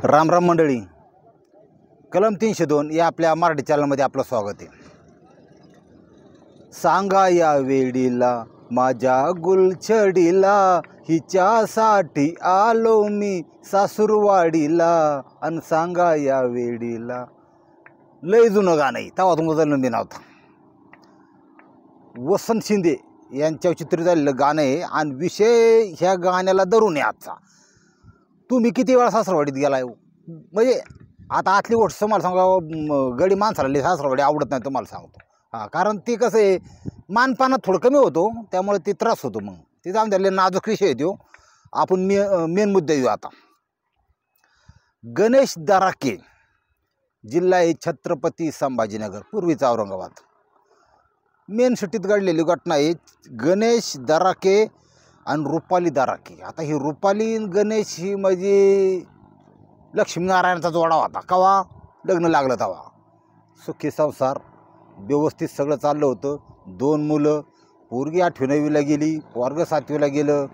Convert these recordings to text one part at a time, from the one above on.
राम राम मंडळी, कलम 302 या आपल्या मराठी चॅनलमध्ये आपलं स्वागत आहे. सांगा या वेडीला माझ्या गुलछडीला, हिच्यासाठी आलो मी सासूरवाडीला. आणि सांगा या वेडीला, लय जुनं गाणं आहे, तेव्हा तुमचा जन्म दिन होता. वसंत शिंदे यांच्यावर चित्रित झालेलं गाणं आहे. आणि विषय ह्या गाण्याला धरून आहे आजचा. तुम्ही किती वेळा सासरवाडीत गेलाय? म्हणजे आता आतली गोष्ट तुम्हाला सांगा, गडी माणसाला सासरवाडी आवडत नाही तुम्हाला सांगतो. कारण ती कसं आहे, मानपानात थोडं कमी होतो, त्यामुळे ते त्रास होतो. मग ते जाऊन त्याला नाजूक विषय येतो. आपण मेन मुद्दा येऊ आता. गणेश दराके, जिल्हा आहे छत्रपती संभाजीनगर, पूर्वीचा औरंगाबाद. मेन सिटीत घडलेली घटना आहे. गणेश दराके आणि रुपाली दराके. आता ही रुपाली गणेश ही म्हणजे लक्ष्मीनारायणाचा जोडा होता. कवा लग्न लागलं तेव्हा. सुखी संसार, व्यवस्थित सगळं चाललं होतं. 2 मुलं, पोरगी 8वी-9वीला गेली, पोरगं 7वीला गेलं.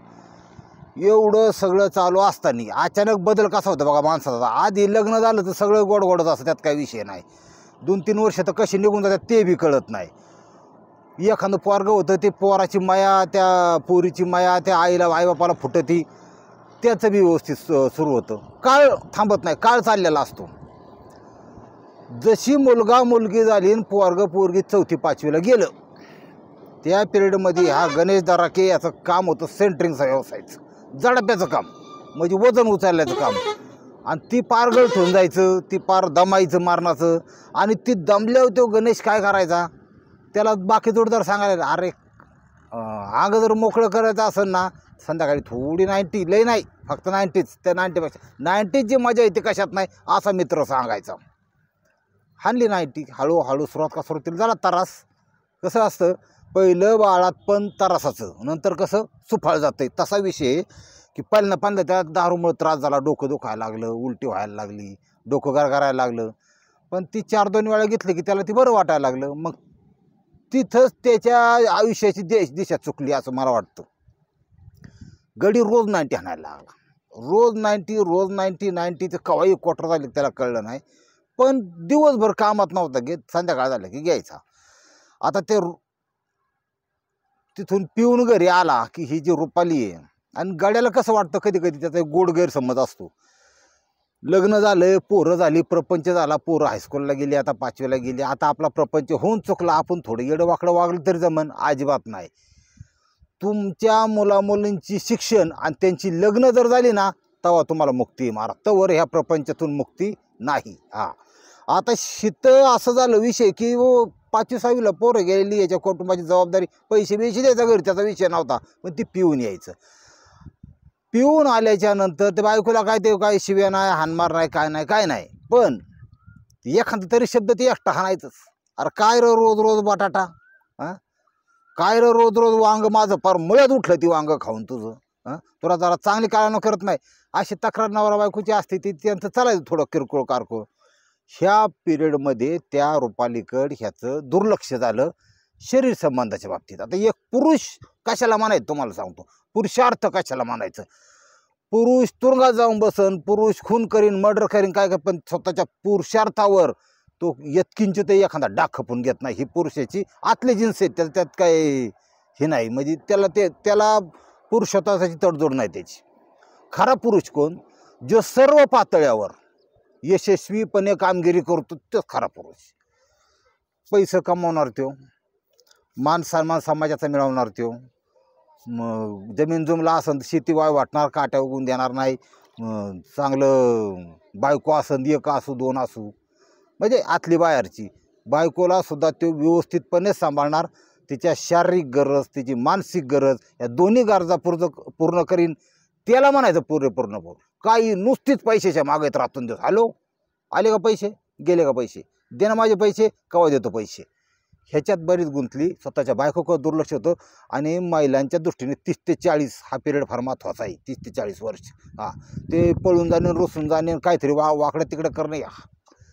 एवढं सगळं चालू असताना अचानक बदल कसा होता बघा माणसाचा. आधी लग्न झालं तर सगळं गोडगोडच असतं, त्यात काही विषय नाही. 2-3 वर्ष तर कशी निघून जातात ते बी कळत नाही. एखादं पोरगं होतं, ते पोराची माया, त्या पोरीची माया त्या आईबापाला फुटती, त्याचं बी व्यवस्थित सुरू होतं. काळ थांबत नाही, काळ चाललेला असतो. जशी मुलगा मुलगी झाली आणि पोरगी 4थी-5वीला गेलं, त्या पिरियडमध्ये हा गणेश दराके याचं काम होतं सेंटरिंगचा व्यवसायचं, जडप्याचं काम, म्हणजे वजन उचलल्याचं काम. आणि ती पार गळ ठेवून जायचं, ती पार दमायचं मारणाचं. आणि ती दमल्यावर तो गणेश काय करायचा, त्याला बाकी जोडदार सांगायला, अरे अंग जर मोकळं करायचं असेल ना, संध्याकाळी थोडी 90, लय नाही, फक्त 90च, त्या 90पेक्षा 90ची जी मजा येते कशात नाही, असा मित्र सांगायचा. हाणली 90. हळूहळू सुरुवातीला झाला त्रास. कसं असतं, पहिलं बाळात पण त्रासाचं, नंतर कसं सुफाळ जातं. तसा विषय की पहिल्यांदा त्या दारूमुळे त्रास झाला, डोकं दुखायला लागलं, उलटी व्हायला लागली, डोकं गरगरायला लागलं. पण ती 4-2 वेळा घेतली की त्याला ती बरं वाटायला लागलं. मग तिथंच त्याच्या आयुष्याची दिशा चुकली असं मला वाटतं. गडी रोज 90 हाणायला लागला, रोज 90 ते कवाही क्वार्टर झाली त्याला कळलं नाही. पण दिवसभर कामात नव्हता घेत, संध्याकाळ झालं की घ्यायचा. आता ते तिथून पिऊन घरी आला की ही जी रुपाली आहे, आणि गड्याला कसं वाटतं कधी कधी त्याचा एक गोड गैरसमज असतो. लग्न झालं, पोरं झाली, प्रपंच झाला, पोरं हायस्कूलला गेली, आता 5वीला गेली, आता आपला प्रपंच होऊन चुकला, आपण थोडं येडं वाकडं वागलं तरी जमन. अजिबात नाही. तुमच्या मुलामुलींची शिक्षण आणि त्यांची लग्न जर झाली ना, तेव्हा तुम्हाला मुक्ती मारा, तवर ह्या प्रपंचातून मुक्ती नाही. आता शीतं असं झालं विषय की 5वी-6वीला पोरं गेलेली, याच्या कुटुंबाची जबाबदारी, पैसे द्यायचा घरी, त्याचा विषय नव्हता. पण ती पिऊन यायचं. पिऊन आल्याच्या नंतर ते बायकोला काय शिव्या नाही, हानमार नाही, काय नाही. पण एखादा तरी शब्द ते एकटा हाणायचंच. अरे काय र रोज बटाटा, काय र रोज वांग, माझं पार मुळ्यात उठलं ती वांग खाऊन तुझं, तुला जरा चांगली काळानं करत नाही, अशी तक्रार नवरा बायकोची असते. ती त्यांचं चालायचं थोडं किरकोळ कारकोळ. ह्या पिरियडमध्ये त्या रुपालीकडं ह्याचं दुर्लक्ष झालं शरीर संबंधाच्या बाबतीत. आता एक पुरुष कशाला म्हणायचं तुम्हाला सांगतो, पुरुषार्थ कशाला म्हणायचं. पुरुष तुरुंगात जाऊन बसन, पुरुष खून करीन, मर्डर करीन, काय पण स्वतःच्या पुरुषार्थावर तो यत्किंचित एखादा डाग खपून घेत नाही. ही पुरुषाची आतली जिन्स आहे, त्यात काय हे नाही. म्हणजे त्याला पुरुषत्वाची तडजोड नाही त्याची. खरा पुरुष कोण, जो सर्व पातळ्यावर यशस्वीपणे कामगिरी करतो, तोच खरा पुरुष. पैसे कमावणार तो, मान सन्मान समाजाचा मिळवणार तो, जमीन जुमला असन शेती वाय वाटणार, काट्या उगून देणार नाही, चांगलं बायको असन, 1 असू 2 असू, म्हणजे आतली बाहेरची बायकोला सुद्धा तो व्यवस्थितपणे सांभाळणार. तिच्या शारीरिक गरज, तिची मानसिक गरज, या दोन्ही गरजा पूर्ण करीन. त्याला म्हणायचं पूर्ण. काही नुसतीच पैशाच्या मागत राहतून देत. हॅलो, आले का पैसे, गेले का पैसे, दे ना माझे पैसे, केव्हा देतो पैसे. ह्याच्यात बरीच गुंतली. स्वतःच्या बायकोकडं दुर्लक्ष होतं. आणि महिलांच्या दृष्टीने 30 ते 40 हा पिरियड फार महत्त्वाचा आहे. 30 ते 40 वर्ष. ते पळून जाणे, रुसून जाणे, काहीतरी वाकडं तिकडं करणे,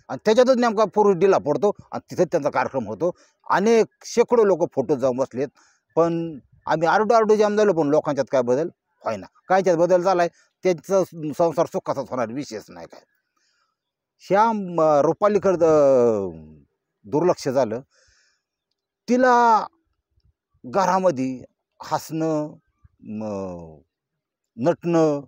आणि त्याच्यातच नेमका पुरुष डिला पडतो आणि तिथंच त्यांचा कार्यक्रम होतो. शेकडो लोक फोटो जाऊन बसलेत. पण आम्ही आरडू जाम झालो, पण लोकांच्यात काय बदल व्हायना. कायच्यात बदल झाला आहे, त्यांचं संसार सुखाचाच होणार, विशेष नाही काय. ह्या रुपालीकडं दुर्लक्ष झालं. तिला घरामध्ये हसणं, नटणं,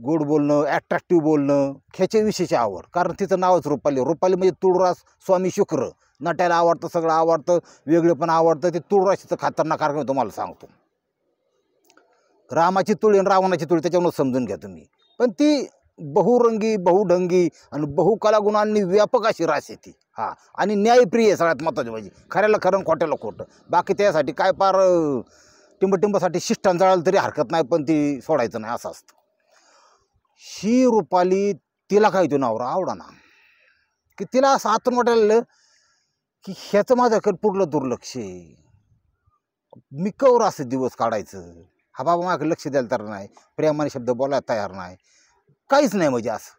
गोड बोलणं, ॲट्रॅक्टिव्ह बोलणं ह्याच्याविषयीची आवड. कारण तिचं नावच रुपाली. रुपाली म्हणजे तुळरास स्वामी शुक्र. नटायला आवडतं, सगळं आवडतं, वेगळेपण आवडतं. ते तुळराशीचं खतरनाक कारण मी तुम्हाला सांगतो. रामाची तुळी आणि रावणाची तुळी त्याच्यामुळे समजून घ्या तुम्ही. पण ती बहुरंगी, बहुढंगी आणि बहुकलागुणांनी व्यापक अशी रास आहे ती. हां, आणि न्यायप्रिय सगळ्यात महत्त्वाची म्हणजे. खऱ्याला खरं, खोट्याला खोटं. बाकी त्यासाठी काय पार टिंबटिंबासाठी शिष्टान जळालं तरी हरकत नाही, पण ती सोडायचं नाही असं असतं. ही रुपाली, तिला काय तो नवरा आवडाना, की तिला असं आतून वाटायला की ह्याचं माझ्याकडे पूर्ण दुर्लक्ष आहे. मी कवर असं दिवस काढायचं. हा बाबा माझ्याकडे लक्ष द्यायला तयार नाही, प्रेमाने शब्द बोलायला तयार नाही, काहीच नाही म्हणजे असं.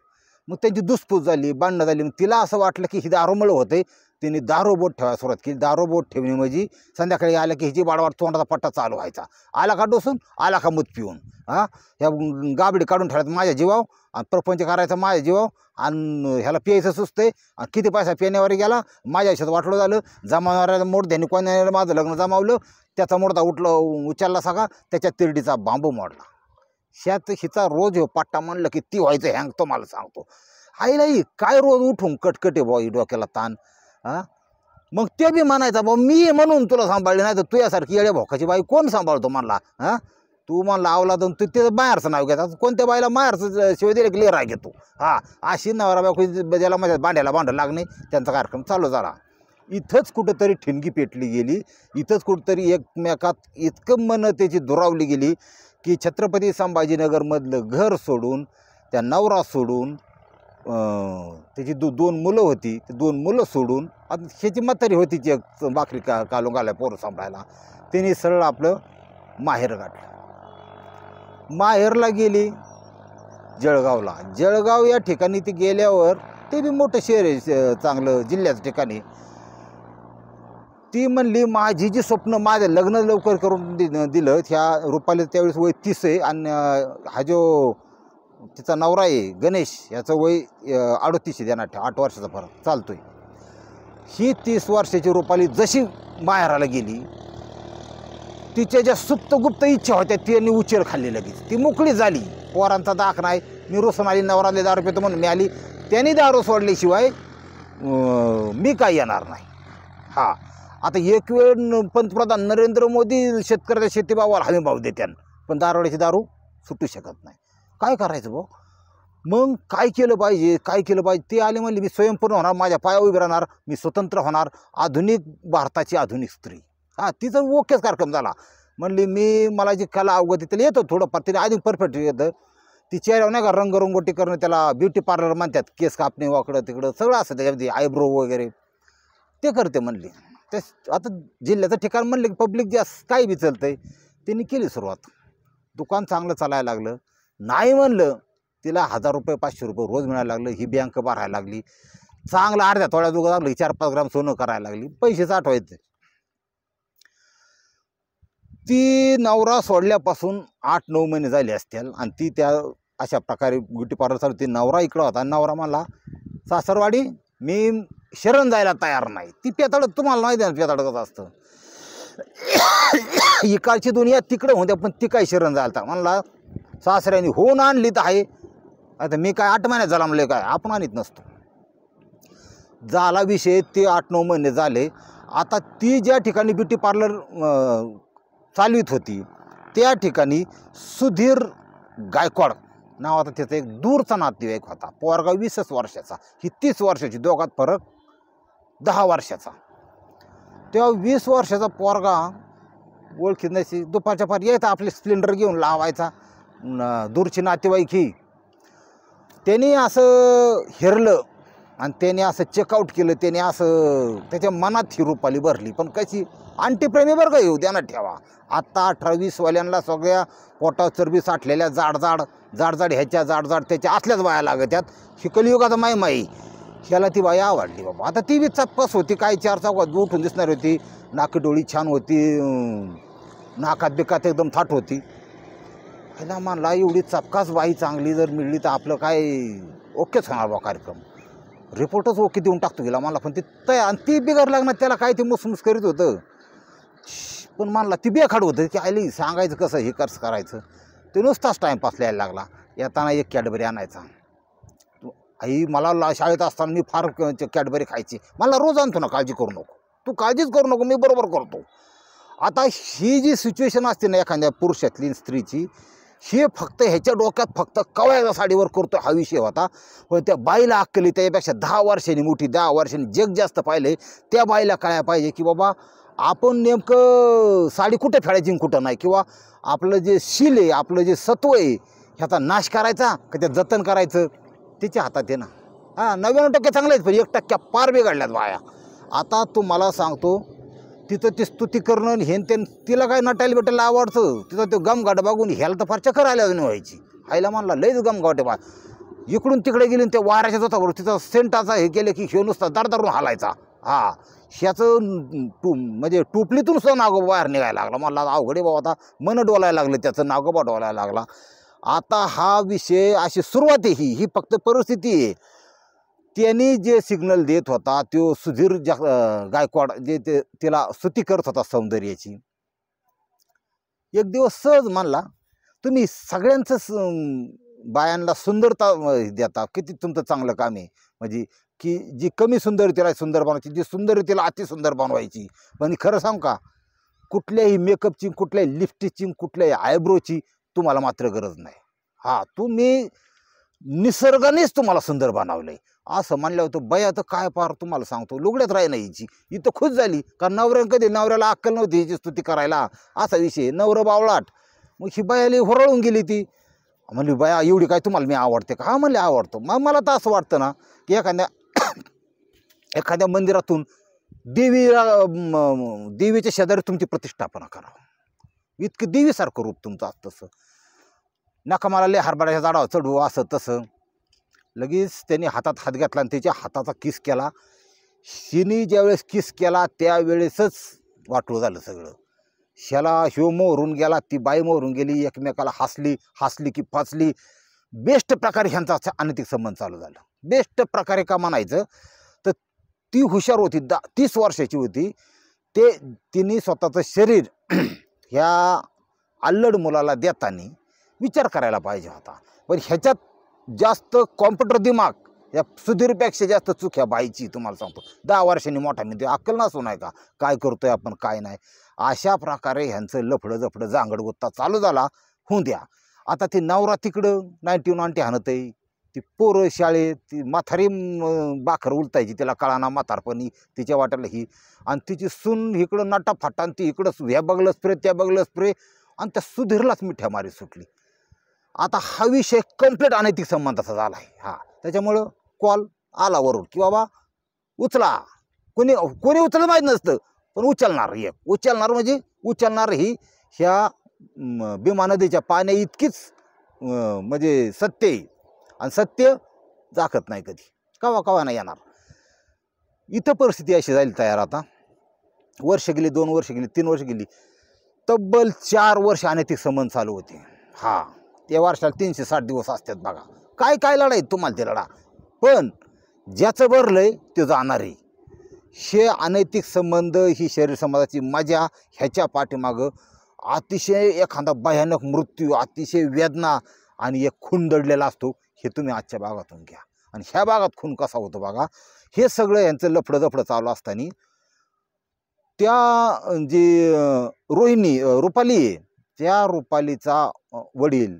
मग त्यांची दुसपूस झाली, भांडणं झाली. मग तिला असं वाटलं की ही दारूमुळे होते. तिने दारू बोट ठेवायला सुरुवात केली. दारू बोट ठेवणे म्हणजे संध्याकाळी आलं की हिची वाडवाड तोंडाचा पट्टा चालू व्हायचा. आला का डोसून, आला का मूत पिऊन. हां, ह्या गाबडी काढून ठेवायचं माझ्या जीवाव आणि प्रपंच करायचा माझ्या जीवाव. आणि ह्याला प्यायचं सुचतंय आणि किती पैसा पिण्यावर गेला, माझ्या आयुष्यात वाटलं झालं. जमावणाऱ्या मोडद्याने कोणी माझं लग्न जमावलं, त्याचा मोडदा उचलला सगळा, त्याच्या तिरडीचा बांबू मोडला. ह्यात हिचा रोज हो पट्टा म्हणलं की ती व्हायचं हँग. तो मला सांगतो आईलाही काय रोज उठून कटकटे बॉई डोक्याला ताण. हां, मग ते बी म्हणायचा बा मी म्हणून तुला सांभाळले, नाही तर तुझ्यासारखी येड्या भोकाची बाई कोण सांभाळतो म्हणला. हां, तू म्हणला आवला तर तू ते माहेरचं नाव घेतात. कोणत्या बाईला माहेरचं शिवाय दिले की लेरा घेतो. हां, अशी नवरा बायको ज्याला माझ्या भांड्याला भांडं लागणे, त्यांचा कार्यक्रम चालू झाला. इथंच कुठंतरी ठिणगी पेटली गेली. इथंच कुठंतरी एकमेकात इतकं मन त्याची दुरावली गेली की छत्रपती संभाजीनगरमधलं घर सोडून, त्या नवरा सोडून, त्याची दोन मुलं होती, ते 2 मुलं सोडून, आता ह्याची म्हातारी होती ती भाकरी कालून घालाय पोरं सांभाळायला, तिने सरळ आपलं माहेर गाठलं. माहेरला गेली जळगावला. जळगाव या ठिकाणी ती गेल्यावर, ते बी मोठं शहर आहे चांगलं जिल्ह्याचं ठिकाणी. ती म्हणली माझी जी स्वप्न, माझं लग्न लवकर करून दिलं. ह्या रुपाली त्यावेळेस वय 30 आहे आणि हा जो तिचा नवरा आहे गणेश, याचं वय 38 आहे. त्यांना 8 वर्षाचा फरक चालतोय. ही 30 वर्षाची रुपाली जशी माहेराला गेली, तिच्या ज्या सुप्तगुप्त इच्छा होत्या त्यांनी उचल खाल्ली लगेच. ती मोकळी झाली. पोरांचा दाख नाही, मी रुसून आली, नवराले दारू पितो म्हणून मी आली. त्यांनी दारू सोडल्याशिवाय मी काय येणार नाही. हां, आता एक वेळ पंतप्रधान नरेंद्र मोदी शेतकऱ्याच्या शेतीभावाला हमी भाव देत्यान, पण दारूवाड्याची दारू सुटू शकत नाही. काय करायचं भाऊ? मग काय केलं पाहिजे, काय केलं पाहिजे? ते आले म्हणले मी स्वयंपूर्ण होणार, माझ्या पाया उभी राहणार, मी स्वतंत्र होणार, आधुनिक भारताची आधुनिक स्त्री. हां, तिचा ओकेच कार्यक्रम झाला. म्हणली मला जी कला अवगती त्याला येतं थोडंफार, तिने आधी परफेक्ट येतं. ती चेहऱ्यावर नाही का रंगरंगोटी करणं, त्याला ब्युटी पार्लर म्हणतात. केस कापणे वाकडं तिकडं सगळं असतं त्याच्यामध्ये, आयब्रो वगैरे ते करते म्हणली. ते आता जिल्ह्याचं ठिकाण म्हणलं की पब्लिक जास्त काही बी चालतंय. त्यांनी केली सुरुवात. दुकान चांगलं चालायला लागलं. नाही म्हणलं तिला 1000 रुपये 500 रुपये रोज मिळायला लागलं. ही बँक भरायला लागली. चांगलं अर्ध्या तोळ्या दुकान लागलं. 4-5 ग्राम सोनं करायला लागली. पैसेच आठवायचे. ती नवरा सोडल्यापासून 8-9 महिने झाले असतील आणि ती त्या अशा प्रकारे ब्युटी पार्लर चालू. ती नवरा इकडं होता आणि नवरा म्हणला सासरवाडी मी शरण जायला तयार नाही. ती पेताडत तुम्हाला नाही द्या, पेताडत कसं असतं. इकडची दुनिया तिकडे होत्या, पण ती काय शरण जायला म्हणला सासऱ्याने होऊन आणली तर आहे. आता मी काय 8 महिन्यात झाला म्हणले, काय आपण आणत नसतो. झाला विषय. ते 8-9 महिने झाले. आता ती ज्या ठिकाणी ब्युटी पार्लर चालवित होती त्या ठिकाणी सुधीर गायकवाड नावाचा त्याचा एक दूरचा नातेवाईक होता. पोरगा 20 वर्षाचा, ही 30 वर्षाची, दोघात फरक 10 वर्षाचा. तेव्हा 20 वर्षाचा पोरगा ओळखीत नाही. दुपारच्या पार यायचा आपले सिलेंडर घेऊन लावायचा. दूरची नातेवाईक ही त्याने असं हिरलं आणि त्याने असं चेकआउट केलं. त्याने असं त्याच्या मनात ही रुपाली भरली. पण कशी अंटीप्रेमी बरं का, येऊ द्याना ठेवा. आत्ता 18-20 वाल्यांना सगळ्या पोटावर चरबी साठलेल्या जाड ह्याच्या जाड त्याच्या असल्याच बाया लागत्यात. ही कलियुगाचा माई ह्याला ती बाई आवडली बाबा. आता ती बी चप्पस होती, काय 4 चौकात उठून दिसणार होती. नाकी डोळी छान होती, नाकात बिकात एकदम थाट होती. ह्याला म्हणला एवढी चपकास बाई चांगली जर मिळली तर आपलं काय ओकेच होणार बा कार्यक्रम. रिपोर्टच ओके देऊन टाकतो गेला मला, पण ते आणि ती बिगार लागणार त्याला काय ते मुसमुस करीत होतं. पण म्हणला ती बेखाड होतं की आली सांगायचं कसं हे कसं करायचं. ते नुसताच टाईमपास लिहायला लागला. येताना एक कॅडबरी आणायचा. आई मला शाळेत असताना मी फार कॅडबरी खायची. मला रोज आणतो ना, काळजी करू नको, तू काळजीच करू नको, मी बरोबर करतो. आता ही जी सिच्युएशन असते ना एखाद्या पुरुषातली स्त्रीची, हे फक्त ह्याच्या डोक्यात फक्त कवळ्याच्या साडीवर करतो हा विषय होता. पण त्या बाईला अक्कली त्याच्यापेक्षा 10 वर्षांनी मोठी, 10 वर्षांनी जग जास्त पाहिले. त्या बाईला कळायला पाहिजे की बाबा आपण नेमकं साडी कुठे फेडायची कुठं नाही, किंवा आपलं जे शील आहे, आपलं जे सत्व आहे, ह्याचा नाश करायचा का त्या जतन करायचं तिच्या हातात आहे ना. हां, 99% चांगलं आहेत, पण 1% पार बिघडल्यात बाया. आता तुम्हाला सांगतो, तिथं ती स्तुती करणं हे ते तिला काय नटायला बिटायला आवडतं. तिथं ते गमगाट बघून ह्याला तर फार चक्कर आल्या व्हायची. आईला म्हणला लयच गमगाट आहे बा. इकडून तिकडे गेली त्या वाऱ्याच्या जोतावर तिथं सेंटाचा हे केलं की ह्यो नुसता दरदरून हालायचा. हां, ह्याचं म्हणजे टोपलीतून सुद्धा नागोबा बाहेर निघायला लागला. मला अवघडे बाबा, आता मन डोलायला लागलं, त्याचं नागोबा डोलायला लागला. आता हा विषय अशी सुरुवात आहे, ही फक्त परिस्थिती आहे. त्यांनी जे सिग्नल देत होता तो सुधीर गायकवाड जे तिला स्तुती करत होता सौंदर्याची, एक दिवस सहज म्हणला तुम्ही सगळ्यांचंच बायांना सुंदरता देता, किती तुमचं चांगलं काम आहे. म्हणजे की जी कमी सुंदर तिला सुंदर बनवायची, जी सुंदर तिला अतिसुंदर बनवायची. पण खरं सांगू का, कुठल्याही मेकअपची, कुठल्याही लिपस्टिकची, कुठल्याही आयब्रोची तुम्हाला मात्र गरज नाही. हां, तुम्ही निसर्गानेच तुम्हाला सुंदर बनवलंय असं म्हणलं होतं. बया तर काय पार तुम्हाला सांगतो लुगड्यात राही नाही हिची. इथं खुश झाली, कारण नवऱ्याला अक्कल नव्हती हिची स्तुती करायला, असा विषय. नवरं बावळाट. मग ही बयाली होरळून गेली. ती म्हणली बया एवढी काय तुम्हाला मी आवडते का? हां म्हणले आवडतो. मग मला तर असं वाटतं ना की एखाद्या मंदिरातून देवीच्या शेजारी तुमची प्रतिष्ठापना करावं. इतकं देवीसारखं रूप तुमचं असतं. तसं नका मला लय हरभऱ्याच्या झाडावर चढवू असं तसं. लगेच त्यांनी हातात हात घातला आणि त्याच्या हाताचा किस केला. शिनी ज्यावेळेस किस केला त्यावेळेसच वाटलं झालं सगळं. ह्याला ह्यो मोहरून गेला, ती बाई मोहरून गेली, एकमेकाला हसली की फासली. बेस्ट प्रकारे ह्यांचा अनैतिक संबंध चालू झाला. बेस्ट प्रकारे का म्हणायचं तर ती हुशार होती, 30 वर्षाची होती. तिने स्वतःचं शरीर ह्या अल्लड मुलाला देताना विचार करायला पाहिजे होता. पण ह्याच्यात जास्त कॉम्प्युटर दिमाग या सुधीरपेक्षा जास्त चूक ह्या बाईची. तुम्हाला सांगतो 10 वर्षांनी मोठा मी, अक्कल नसू नाही का काय करतोय आपण काय नाही. अशा प्रकारे ह्यांचं लफडं जफडं जांगड गोत्ता चालू झाला. होऊन द्या. आता ती नवरा तिकडं 90 हाणत आहे, ती पोरं शाळेत, ती म्हातारी बाखर उलतायची, तिला कळाना म्हातारपणी तिच्या वाट्याला ही, आणि तिची सून इकडं नटाफाटा, आणि ती इकडं ह्या बघलं स्प्रे त्या बघलं स्प्रे, आणि त्या सुधीरलाच मिठ्या मारी सुटली. आता हा विषय कंप्लीट अनैतिक संबंधाचा झाला आहे. हां, त्याच्यामुळं कॉल आला वरून की बाबा उचला. कोणी उचललं माहीत नसतं, पण उचलणार म्हणजे उचलणार ही ह्या भीमा नदीच्या पाण्या इतकीच म्हणजे सत्य आहे. आणि सत्य दाखत नाही कधी, कवा नाही येणार. इथं परिस्थिती अशी झाली तयार. आता वर्ष गेली, 2 वर्ष गेली, 3 वर्ष गेली, तब्बल 4 वर्ष अनैतिक संबंध चालू होते. हां, त्या वर्षाला 360 दिवस असतात बघा. काय लढाई तुम्हाला ते लढा, पण ज्याचं भरलंय ते जाणार आहे. हे अनैतिक संबंध, ही शरीर समाजाची मजा, ह्याच्या पाठीमागं अतिशय एखादा भयानक मृत्यू, अतिशय वेदना आणि एक खून दडलेला असतो. हे तुम्ही आजच्या भागातून घ्या. आणि ह्या भागात खून कसा होतो बघा. हे सगळं यांचं लफडं जफडं चालू असताना त्या जी रुपाली आहे, त्या रुपालीचा वडील,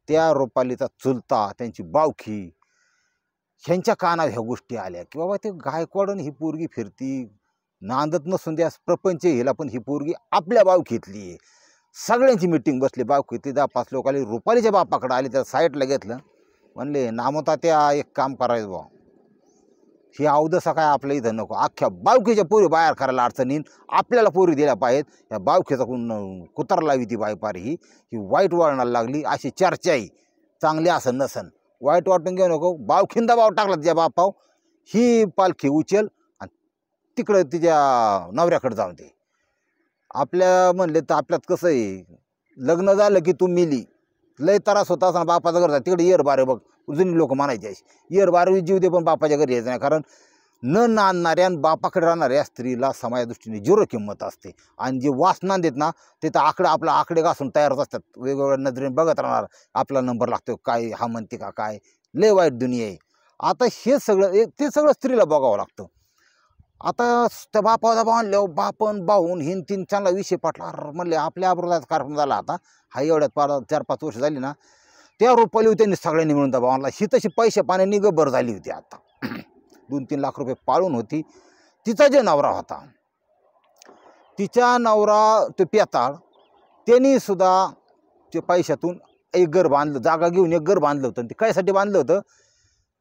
त्या रुपालीचा चुलता, त्यांची बावखी, ह्यांच्या कानावर ह्या गोष्टी आल्या की बाबा ते गायकवाडन ही पोरगी फिरती, नांदत नसून द्या प्रपंच हिला, पण ही पोरगी आपल्या बावखीतली आहे. सगळ्यांची मिटिंग बसली बावखीतली. 10-5 लोक आली, रुपालीच्या बापाकडे आली, त्या साईडला घेतलं. म्हणले नामोता त्या एक काम करायचं बा, ही अवदसा काय आपल्या इथं नको, अख्ख्या बावखीच्या पोरी बाहेर करायला अडचणीन, आपल्याला पोरी दिल्या पाहिजेत. ह्या बावखीचा कुतर लावी ती बायपारी ही वाईट वळणाला लागली, अशी चर्चा आहे. चांगली असं नसन, वाईट वाटून घेऊ नको. बावखीन दबाव टाकला तिच्या बापाव, ही पालखी उचल आणि तिकडं तिच्या नवऱ्याकडे जाऊन दे. आपल्या म्हणले तर आपल्यात कसं आहे, लग्न झालं की तू मिली, लय त्रास होता असं बापाचं घर तिकडे येर बारे बघ, जुनी लोक म्हणायचे अशी, इयर 12वी जीव दे पण बापाच्या घरी यायचं नाही. कारण न नांदणाऱ्या आणि बापाकडे राहणाऱ्या स्त्रीला समाजा दृष्टीने झिरो किंमत असते. आणि जे वासना देत ना ते तर आपला आकडे घासून तयारच असतात, वेगवेगळ्या नजरेने बघत राहणार आपला नंबर लागतो काय, हा म्हणते का काय, लय वाईट दुनिया आहे. आता हे सगळं ते सगळं स्त्रीला बघावं लागतं. आता त्या बापाचा बांधल्यावर बापन बाहून हिन तीन चांगला विषय पाटला म्हणले आपल्या अब्रोलाचा कार्यक्रम झाला. आता हा एवढ्यात 4-5 वर्ष झाली ना, त्या रुपाली त्यांनी सगळ्यांनी मिळून दबा आणला. ही तशी पैसे पाण्याने गबर झाली होती. आता 2-3 लाख रुपये पाळून होती. तिचा जे नवरा होता, तिच्या नवरा तो पेताळ, त्यांनी सुद्धा ते पैशातून एक घर बांधलं, जागा घेऊन एक घर बांधलं होतं. ते कायसाठी बांधलं होतं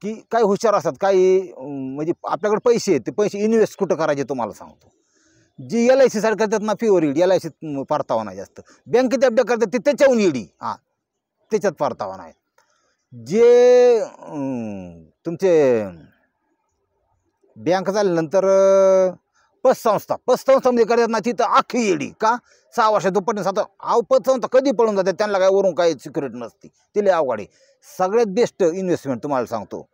की काही हुशार असतात काही, म्हणजे आपल्याकडे पैसे आहेत, ते पैसे इन्व्हेस्ट कुठं करायचे तुम्हाला सांगतो. जी LIC सारखं करतात ना प्युअर ईडी, LIC परतावा नाही जास्त, बँकेत अभ्यास करतात ते त्याच्याहून ईडी, हां त्याच्यात परतावा नाही. जे तुमचे बँक झाल्यानंतर पतसंस्थामध्ये करतात ना तिथं अख्खी ईडी का 6 वर्षात दुप्पट 7 पतसंस्था कधी पळून जाते, त्यांना काय वरून काही सिक्युरिटी नसते. ते लय अवघड आहे. सगळ्यात बेस्ट इन्व्हेस्टमेंट तुम्हाला सांगतो,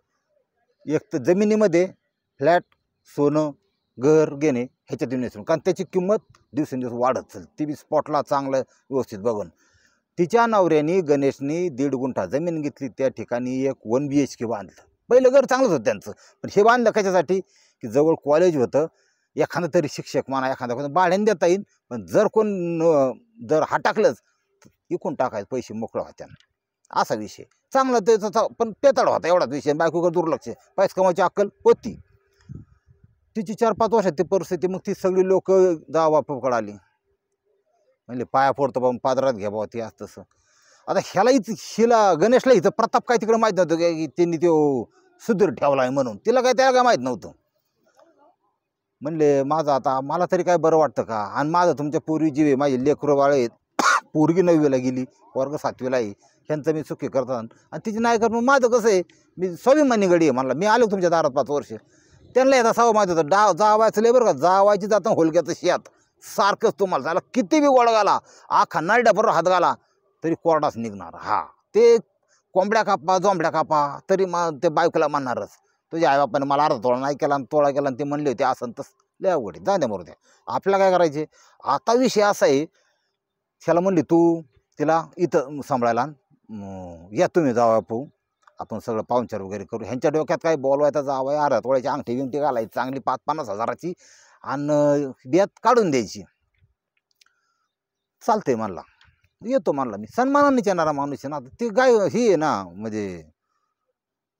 एक तर जमिनीमध्ये फ्लॅट, सोनं, घर घेणे ह्याच्यात इन्व्हेस्टमेंट, कारण त्याची किंमत दिवसेंदिवस वाढत चालते. ती बी स्पॉटला चांगलं व्यवस्थित बघून. तिच्या नवऱ्याने गणेशनी 1.5 गुंठा जमीन घेतली, त्या ठिकाणी एक 1 BHK बांधलं. पहिलं घर चांगलंच होतं त्यांचं, पण हे बांधलं कशासाठी की जवळ कॉलेज होतं, एखादा तरी शिक्षक म्हणा एखादा कोण भाड्याने देता येईल, पण जर कोण जर टाकलंच इकून टाकायचं, पैसे मोकळं होत्या, असा विषय चांगला त्याचा. पण पेताळ होता एवढाच विषय, बायकोकडे दुर्लक्ष, पैसे कमायची अक्कल होती. तिची 4-5 वर्षात ती परिस्थिती, मग ती सगळी लोक बापाकडे आली, म्हणजे पाया फोडतो बाबा पादरात घ्या बाबा ते असं तसं. आता हिला गणेशला हिचं प्रताप काय तिकडे माहीत नव्हतं की त्यांनी तो सुधीर ठेवला आहे म्हणून, तिला काय त्याला काय माहीत नव्हतं. म्हणले माझं आता मला तरी काय बरं वाटतं का, आणि माझं तुमच्या पूर्वी जीव आहे, माझे लेकरं बाळ आहेत, पोरगी 9वीला गेली, वर्ग 7वीला आहे, ह्यांचं मी सुखी करतात आणि तिची नाही कर. माझं कसं आहे, मी स्वाभिमानी गडी आहे म्हणला, मी आलो तुमच्या दारात 5 वर्ष, त्यांना येता सवय माहिती होतं जावायचं लय बरं का, जावायची जातं होलक्याचं शेत सारखंच तुम्हाला झालं, किती बी गोळ घाला, आखा नारड्याबरोबर हात घाला तरी कोरडाच निघणार. हा ते कोंबड्या कापा जोंबड्या कापा तरी मग ते बायकोला म्हणणारच, तुझ्या आईबापाने मला अर्धा तोळा नाही केला आणि तोळा केला आणि ते म्हणले होते असं तसं, लय अवघड जाऊ द्या मरू द्या. आपल्याला काय करायचे. आता विषय असा आहे, त्याला म्हणली तू तिला इथं सांभाळायला या, तुम्ही जावा पाहू, आपण सगळं पाहुणचार वगैरे करू. ह्यांच्या डोक्यात काय बोलवायचा जावा, अर्धा तोळ्याची अंगठी बिंगठी घालायची चांगली 5-50 हजाराची आणि बियात काढून द्यायची. चालतंय म्हणला, येतो म्हणला मी, सन्मानानेच येणारा माणूस आहे ना. ती गाय ही आहे ना, म्हणजे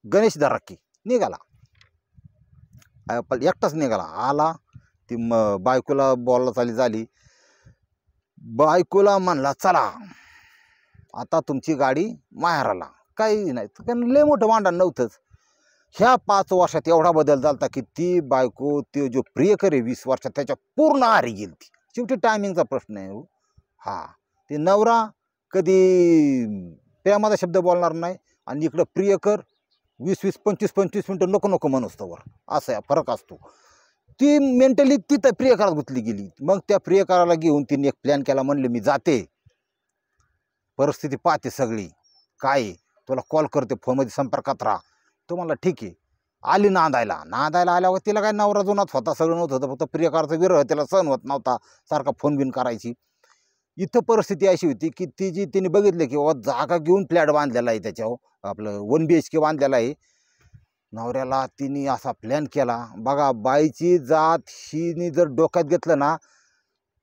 गणेश दराकी निघाला, एकटाच निघाला, आला ती बायकोला बोलायला चाली झाली, बायकोला म्हणला चला आता तुमची गाडी माहेराला. काही नाही, कारण लय मोठं भांडण नव्हतंच. ह्या 5 वर्षात एवढा बदल झाला की ती बायको ते जो प्रियकर आहे 20 वर्षात त्याच्या पूर्ण आहारी गेली ती. शेवटी टायमिंगचा प्रश्न आहे. हा ते नवरा कधी प्रेमाचा शब्द बोलणार नाही आणि इकडं प्रियकर 20-20, 25-25 मिनटं नको नको म्हणूस्तवर, असा फरक असतो. ती मेंटली तिथं प्रियकरात गुंतली गेली. मग त्या प्रियकराला घेऊन तिने एक प्लॅन केला, म्हणले मी जाते, परिस्थिती पाहते सगळी, काय तुला कॉल करते, फोनमध्ये संपर्कात राहा. तो म्हणला ठीक आहे. आली नांदायला आल्यावर तिला काय नवरा जुनाच होता, सगळं नव्हतं, फक्त प्रियकराचा विरह त्याला सहन होत नव्हता, सारखा फोन बिन करायची. इथं परिस्थिती अशी होती की तिने बघितलं की जागा घेऊन फ्लॅट बांधलेला आहे, त्याच्यावर आपलं 1 BHK बांधलेला आहे. नवऱ्याला तिने असा प्लॅन केला बघा, बाईची जात हिने जर डोक्यात घेतलं ना,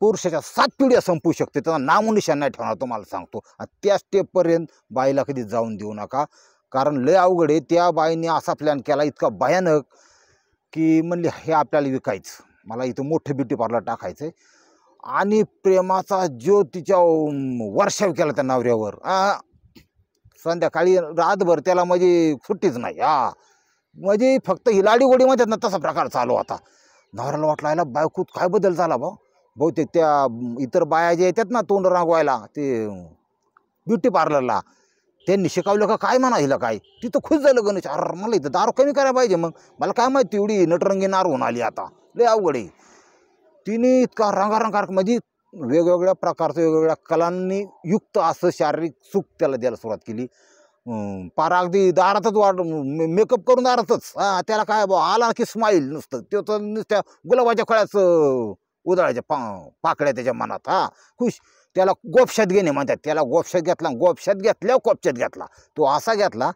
पुरुषाच्या 7 पिढ्या संपू शकते, त्याचा नामोनिशाण नाही ठेवणार तुम्हाला सांगतो. आणि त्या स्टेपपर्यंत बाईला कधी जाऊन देऊ नका, कारण लय अवघड आहे. त्या बाईने असा प्लॅन केला इतका भयानक की म्हणले हे आपल्याला विकायचं, मला इथं मोठं ब्युटी पार्लर टाकायचं आहे. आणि प्रेमाचा जो तिच्या वर्षाव केला त्या नवऱ्यावर, संध्याकाळी रातभर त्याला म्हणजे सुट्टीच नाही. म्हणजे फक्त ही लाडी गोडी म्हणतात ना, तसा प्रकार चालू होता. नवऱ्याला वाटला याला बायकोत काय बदल झाला बहुतेक त्या इतर बाया जे येतात ना तोंड रांगवायला ते ब्युटी पार्लरला, त्यांनी शिकवलं का काय म्हणा हिला काय. तिथं खुश झालं गणेश, अरे मला इथं दारू कमी करायला पाहिजे, मग मला काय माहिती एवढी नटरंगी नार होऊन आली, आता लय अवघड आहे. तिने इतका रंगारंगार म्हणजे वेगवेगळ्या प्रकारचं वेगवेगळ्या कलांनी युक्त असं शारीरिक सुख त्याला द्यायला सुरुवात केली. पार अगदी दारातच मेकअप करून दारातच. त्याला काय बा आला की स्माईल नुसतं, तो तर नुसत्या गुलाबाच्या फळ्याच उधळायच्या पाकड्या त्याच्या मनात. खुश. त्याला गोपशात घेणे म्हणतात. त्याला गोपशात घेतला, गोपशात घेतल्या कोपशात घेतला. तो असा घेतला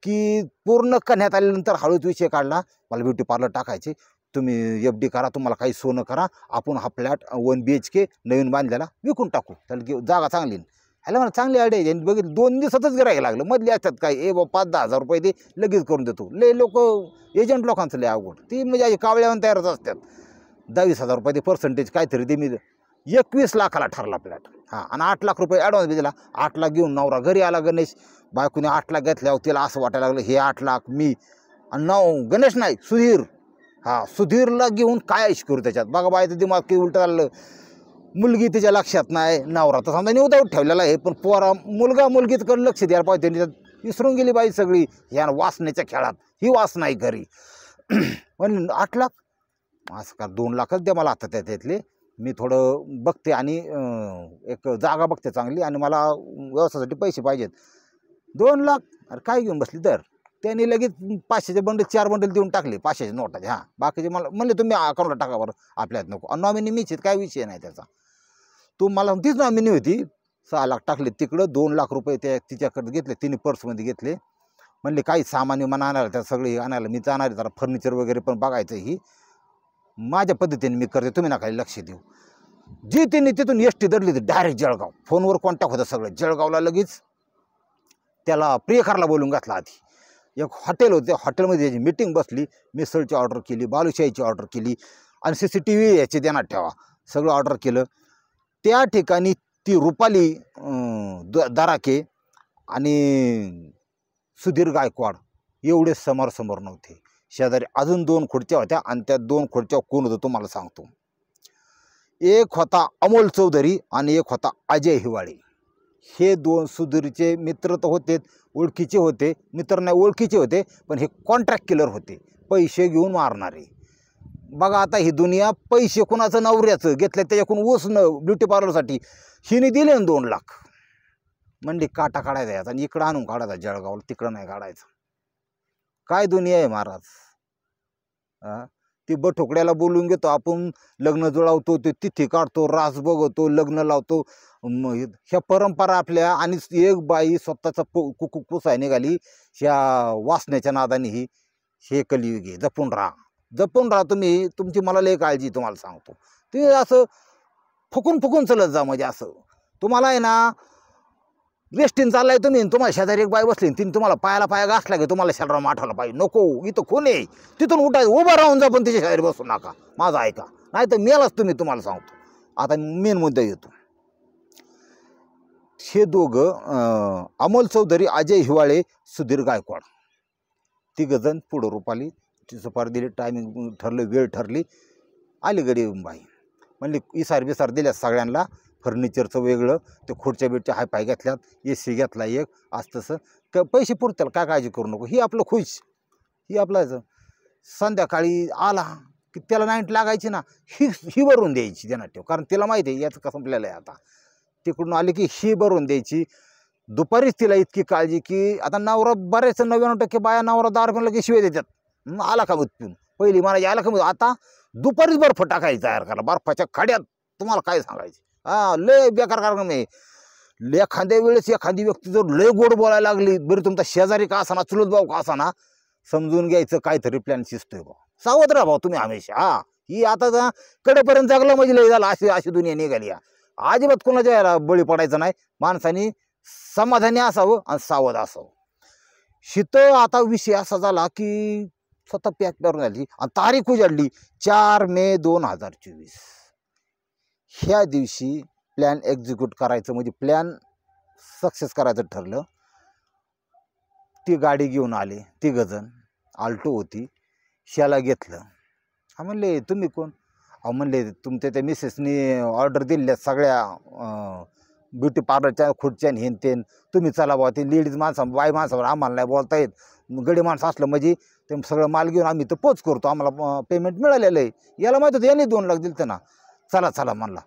की पूर्ण कण्यात आल्यानंतर हळूच विषय काढला, मला ब्युटी पार्लर टाकायचे, तुम्ही FD करा, तुम्हाला काही सोनं करा, आपण हा फ्लॅट 1 BHK नवीन बांधलेला विकून टाकू, त्याला जागा चांगली. ह्याला मला चांगली आयडिया आहे. बघितलं 2 दिवसातच गिरायला लागलं. मधले असतात काय, ए बा 5-10 हजार रुपये दे, लगेच करून देतो. लय लोक एजंट लोकांचं लय अवघड. ती म्हणजे कावळ्यावर तयारच असतात. 10-20 हजार रुपये दे पर्सेंटेज काहीतरी दे. मी 21 लाखाला ठरला फ्लॅट. आणि 8 लाख रुपये ॲडव्हान्स बी दिला. 8 लाख घेऊन नवरा घरी आला. गणेश बायकोने 8 लाख घेतल्यावर तिला असं वाटायला लागलं, हे 8 लाख मी आणि गणेश नाही सुधीर, सुधीरला घेऊन काय ऐश करू त्याच्यात. बघा बायचं दिमाग की उलटं झालं. मुलगी तिच्या लक्षात नाही, नवरा तर समजा निवदावून ठेवलेला आहे, पण मुलगा मुलगीकडे लक्ष द्यायला पाहिजे. त्याच्यात विसरून गेली बाई सगळी ह्या वासनेच्या खेळात. ही वास नाही घरी. म्हणून 8 लाख असं का 2 लाखच द्या मला आता त्यातले. मी थोडं बघते आणि एक जागा बघते चांगली, आणि मला व्यवसायासाठी पैसे पाहिजेत. 2 लाख अरे काय घेऊन बसली तर. त्यांनी लगेच 500चे बंडल 4 बंडल देऊन टाकले 500च्या नोटाचे. बाकीचे मला म्हणले तुम्ही अकाउंटला टाका बरं, आपल्यात नको. नॉमिनी मीच आहेत, काय विषय नाही त्याचा. तू मला तीच नॉमिनी होती. 6 लाख टाकले तिकडं. 2 लाख रुपये त्या तिच्याकडे घेतले, तिने पर्समध्ये घेतले. म्हणले काही सामान विमान आणायला, त्या सगळी आणायला मी जाणार, जरा फर्निचर वगैरे पण बघायचं. ही माझ्या पद्धतीने मी करते, तुम्ही नका लक्ष देऊ. जी त्यांनी तिथून ST धरली तर डायरेक्ट जळगाव. फोनवर कॉन्टॅक्ट होतं सगळं. जळगावला लगेच त्याला प्रियकरला बोलून घातला. आधी एक हॉटेल होतं, हॉटेलमध्ये त्याची मीटिंग बसली. मिसळची ऑर्डर केली, बालुशाहीची ऑर्डर केली, आणि CCTV याची देण्यात ठेवा, सगळं ऑर्डर केलं. त्या ठिकाणी ती रुपाली दराके आणि सुधीर गायकवाड एवढे समोर नव्हते. शेजारी अजून 2 खुर्च्या होत्या, आणि त्या 2 खुर्च्या कोण होतं तुम्हाला सांगतो. एक होता अमोल चौधरी आणि एक होता अजय हिवाळे. हे 2 सुधीरचे मित्र तर होते, ओळखीचे होते. मित्र नाही, ओळखीचे होते, पण हे कॉन्ट्रॅक्ट किलर होते, पैसे घेऊन मारणारे. बघा आता ही दुनिया. पैसे कुणाचं नवऱ्याचं घेतलं त्याच्याकडून उसणं ब्युटी पार्लरसाठी. हिने दिले ना 2 लाख. म्हणजे काटा काढायचा याचा आणि इकडं आणून काढायचा जळगावला, तिकडं नाही काढायचं. काय दुनिया आहे महाराज. ती बठोकड्याला बोलून घेतो आपण, लग्न जुळवतो, ते तिथी काढतो, रास बघतो, लग्न लावतो. ह्या परंपरा आपल्या. आणि एक बाई स्वतःचा कुकू पुसाय निघाली ह्या वासण्याच्या नादाने. हे कलियुग आहे. जपून राहा तुम्ही. तुमची मला लय काळजी, तुम्हाला सांगतो. ते असं फुकून चलत जा. म्हणजे असं तुम्हाला आहे ना, वेस्टीन चाललाय तुम्ही, तुम्हाला शेजारी एक बाई बसली, तिने तुम्हाला पाया घासला की तुम्हाला शालराम आठवला पाहिजे. नको, इथं खून आहे, तिथून उठायचं, उभं राहून जा, पण तिच्या शेजारी बसू नका. माझं ऐका, नाही तर मेलाच तुम्ही. तुम्हाला सांगतो. आता मेन मुद्दा येतो. हे दोघं अमोल चौधरी, अजय हिवाळे, सुधीर गायकवाड, 3 जण पुढं. रुपाली सुपारी दिली, टायमिंग ठरलं, वेळ ठरली, आली गडी बाई. म्हणली इसार दिल्या सगळ्यांना. फर्निचरचं वेगळं, ते खुर्च्या बिडच्या हायपाय घेतल्यात, AC घेतला एक, असं तसं. पैसे पुरतील, काय काळजी करू नको. ही आपलं खुश. ही आपलं संध्याकाळी आला की त्याला 90 लागायची ना, ही भरून द्यायची देण्यात ठेव. कारण तिला माहिती आहे याचं कसं संपलेलं आहे आता. तिकडून आली की ही भरून द्यायची. दुपारीच तिला इतकी काळजी की आता नवरा, बरेच 99% बाया नवरा दार पण लगेच शिवाय देतात. आला का पिऊन, पहिली मला यायला का. आता दुपारीच बर्फ टाकायची तयार करा, बर्फाच्या खाड्यात. तुम्हाला काय सांगायचे. लय बेकार कार्यक्रम आहे. एखाद्या वेळेस एखादी व्यक्ती जर लय गोड बोलायला लागली, बरं तुमचा शेजारी का असाना, चुलत भाऊ का असाना, समजून घ्यायचं काहीतरी प्लॅन शिजतोय बा. सावध राहा भाऊ तुम्ही हमेशा. ही आता कडेपर्यंत जगलं म्हणजे लय झालं. अशी दुनिया निघाली. अजिबात कोणाच्या याला बळी पडायचं नाही. माणसाने समाधानी असावं आणि सावध असावं. शीतं आता विषय असा झाला की स्वतः पॅक करून झाली, आणि तारीख उजाडली 4 मे 2024. ह्या दिवशी प्लॅन एक्झिक्यूट करायचं, म्हणजे प्लॅन सक्सेस करायचं ठरलं. ती गाडी घेऊन आले 3 जण, आल्टो होती. ह्याला घेतलं. म्हणले तुम्ही कोण. म्हणले तुमच्या त्या मिसेसनी ऑर्डर दिल्या सगळ्या ब्युटी पार्लरच्या खुर्च्या हेन तेन, तुम्ही चला बाबा. ते लेडीज माणसं, बाई माणसावर आम्हाला नाही बोलता येत. गडी माणसं असलं म्हणजे ते सगळं माल घेऊन आम्ही तर पोच करतो, आम्हाला पेमेंट मिळालेलं आहे. याला माहीत होतं यांनी 2 लाख दिलं ना. चला म्हणला.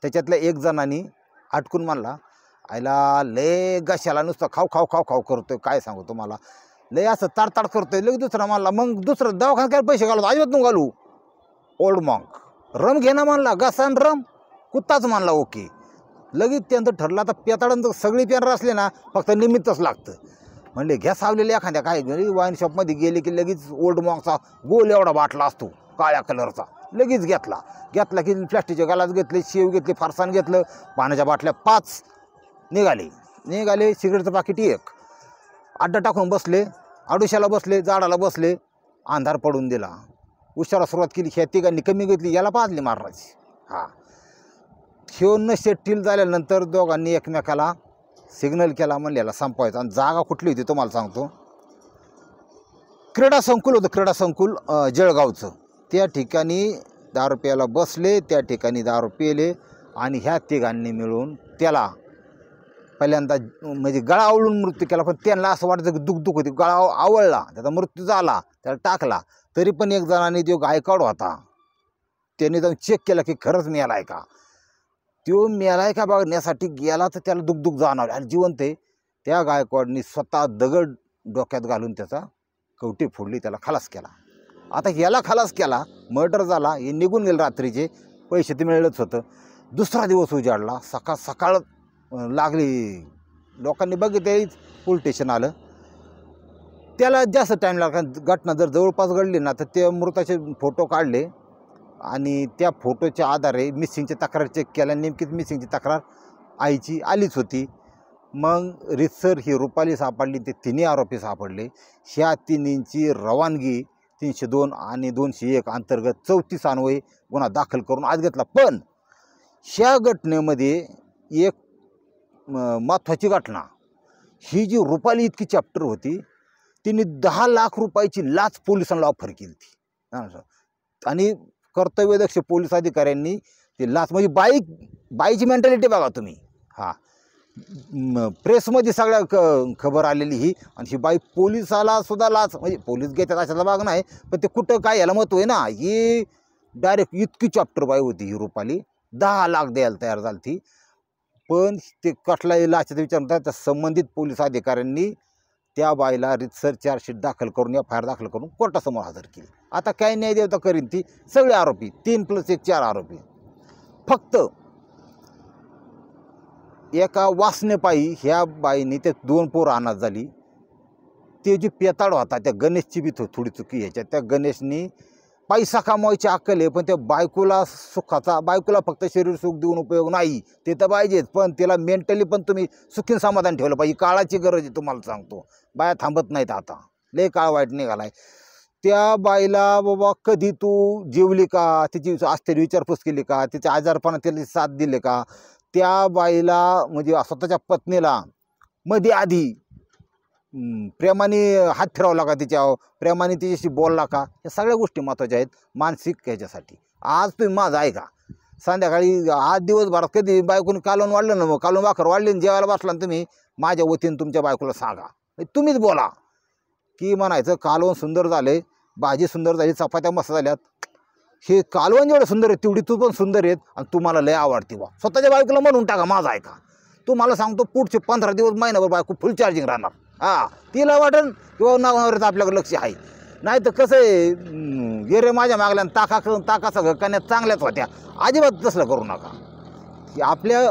त्याच्यातल्या 1 जणांनी आटकून म्हणला, आईला लय घशाला नुसतं खाऊ खाऊ खाऊ खाऊ करतोय, काय सांगू तुम्हाला. लय असं ताडताड करतोय. लगेच दुसरा म्हणला, मग दुसरं दवाखान्यात काय पैसे घालतो, अजिबात नको घालू. ओल्ड मॉन्क रम घेणं म्हणला, घसान रम कुत्ताच म्हणला ओके. लगेच त्यांचं ठरलं. आता पेताडांचं सगळी पेनर असले ना, फक्त निमित्तच लागतं. म्हणले घ्या सावलेले एखाद्या काय वाईन शॉपमध्ये गेले की लगेच ओल्ड मॉन्कचा गोल एवढा बाटला असतो काळ्या कलरचा, लगेच घेतला की प्लॅस्टिकचे गालाच घेतले, शेव घेतले, फरसाण घेतलं, पाण्याच्या बाटल्या 5 निघाले. सिगरेटचं पाकिट 1. अड्डा टाकून बसले, आडुशाला बसले, झाडाला बसले. अंधार पडून दिला. उशाला सुरुवात केली. ह्या तिघांनी कमी घेतली, याला पाजली मारणाची. ह्यो नशे टील झाल्यानंतर दोघांनी एकमेकाला सिग्नल केला, म्हणले याला संपवायचं. आणि जागा कुठली होती तुम्हाला सांगतो. क्रीडा संकुल होतं, क्रीडा संकुल जळगावचं. त्या ठिकाणी दारू प्यायला बसले, त्या ठिकाणी दारू पिले. आणि ह्या तिघांनी मिळून त्याला पहिल्यांदा म्हणजे गळा आवळून मृत्यू केला. पण त्यांना असं वाटायचं की दुःख होती, गळा आवळला, त्याचा मृत्यू झाला, त्याला टाकला. तरी पण एक जणांनी जो गायकवाड होता त्यांनी जाऊन चेक केला की खरंच मेलाय का. तो मेलाय का बघण्यासाठी गेला, तर त्याला दुःख जाणवलं आणि जिवंत आहे. त्या गायकवाडनी स्वतः दगड डोक्यात घालून त्याचा कवटी फोडली, त्याला खलास केला. आता ह्याला खलास केला, मर्डर झाला, हे निघून गेलं. रात्रीचे पैसे ते मिळलंच होतं. दुसरा दिवस उजाडला. सकाळ लागली, लोकांनी बघितलं, पोलीस स्टेशन आलं. त्याला जास्त टाईम लागला. घटना जर जवळपास घडली ना, तर ते मृताचे फोटो काढले आणि त्या फोटोच्या आधारे मिसिंगची तक्रार चेक केल्या. नेमकीच मिसिंगची तक्रार आईची आलीच होती. मग रितसर ही रुपाली सापडली, ते तिन्ही आरोपी सापडले. ह्या तिन्हींची रवानगी 302 आणि 201 अंतर्गत 34 अन्वये गुन्हा दाखल करून आज घेतला. पण ह्या घटनेमध्ये एक महत्त्वाची घटना, ही जी रुपाली इतकी चॅप्टर होती, तिने 10 लाख रुपयाची लाच पोलिसांना ऑफर केली ती. आणि कर्तव्यदक्ष पोलीस अधिकाऱ्यांनी ती लाच, म्हणजे बाईची मेंटॅलिटी बघा तुम्ही. प्रेसमध्ये सगळ्या खबर आलेली ही. आणि ही बाई पोलिसाला सुद्धा लाच, म्हणजे पोलीस घेतात अशाचा भाग नाही, पण ते कुठं काय याला महत्त्व आहे ना. ही डायरेक्ट इतकी चॅप्टर बाई होती ही रुपाली. 10 लाख द्यायला तयार झाली ती. पण ते कसलाही लाचेचा विचार नव्हता. त्या संबंधित पोलीस अधिकाऱ्यांनी त्या बाईला रितसर चार्जशीट दाखल करून, FIR दाखल करून कोर्टासमोर हजर केली. आता काय न्याय देवता करीन ती. सगळे आरोपी 3 + 1 4 आरोपी. फक्त एका वासनेपायी ह्या बाईने ते 2 पोरं अनाथ झाली. ते जी पेताड होता त्या गणेशची बी थोडी चुकी ह्याच्यात. त्या गणेशनी पैसा कमवायची अक्कल आहे, पण त्या बायकोला सुखाचा, बायकोला फक्त शरीर सुख देऊन उपयोग नाही, ते तर पाहिजेच, पण तिला मेंटली पण तुम्ही सुखीन समाधान ठेवलं पाहिजे. काळाची गरज आहे, तुम्हाला सांगतो. बाया थांबत नाहीत आता, लय काळ वाईट निघालाय. त्या बाईला बाबा कधी तू जेवली का, तिची आश्चर्य विचारपूस केली का, तिच्या आजारपणात तिला साथ दिले का, त्या बाईला म्हणजे स्वतःच्या पत्नीला मध्ये आधी प्रेमाने हात फिरवला का, तिच्यावर प्रेमाने तिच्याशी बोलला का, या सगळ्या गोष्टी महत्त्वाच्या आहेत मानसिक ह्याच्यासाठी. आज तुम्ही माझं आहे का, संध्याकाळी आज दिवसभरात कधी बायकोने कालवून वाढलं ना, मग कालवून भाकर वाढली आणि जेवायला बसला ना तुम्ही, माझ्या वतीने तुमच्या बायकोला सांगा, तुम्हीच बोला की म्हणायचं कालवण सुंदर झाले, भाजी सुंदर झाली, चपात्या मस्त झाल्यात, हे कालवण जेवढं सुंदर आहे तेवढी तू पण सुंदर आहेत आणि तुम्हाला लय आवडते बा. स्वतःच्या बायकोला म्हणून टाका माझा आहे का. तुम्हाला सांगतो पुढचे 15 दिवस महिनाभर बायको फुल चार्जिंग राहणार. तिला वाटेल किंवा नावावरच आपल्याकडे लक्ष आहे. नाही तर कसं आहे, गेरे माझ्या मागल्या ताका सगळं करण्यात चांगल्याच होत्या. अजिबात तसलं करू नका. की आपल्या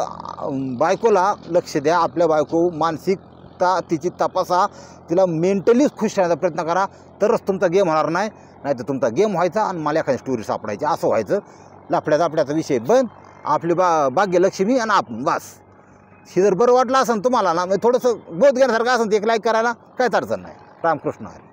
बायकोला लक्ष द्या. आपल्या बायको मानसिकता तिची तपासा, तिला मेंटली खुश राहण्याचा प्रयत्न करा, तरच तुमचा गेम होणार नाही. नाही तर तुमचा गेम व्हायचा आणि मला एखादी स्टोरी सापडायची, असं व्हायचं. लफड्याचा विषय बंद. आपली भाग्यलक्ष्मी आणि आपण बस. हे जर बरं वाटलं असेल तुम्हाला ना, थोडंसं बोध घेण्यासारखं असेल, ते एक लाईक करायला काहीच अडचण नाही. रामकृष्ण हरी.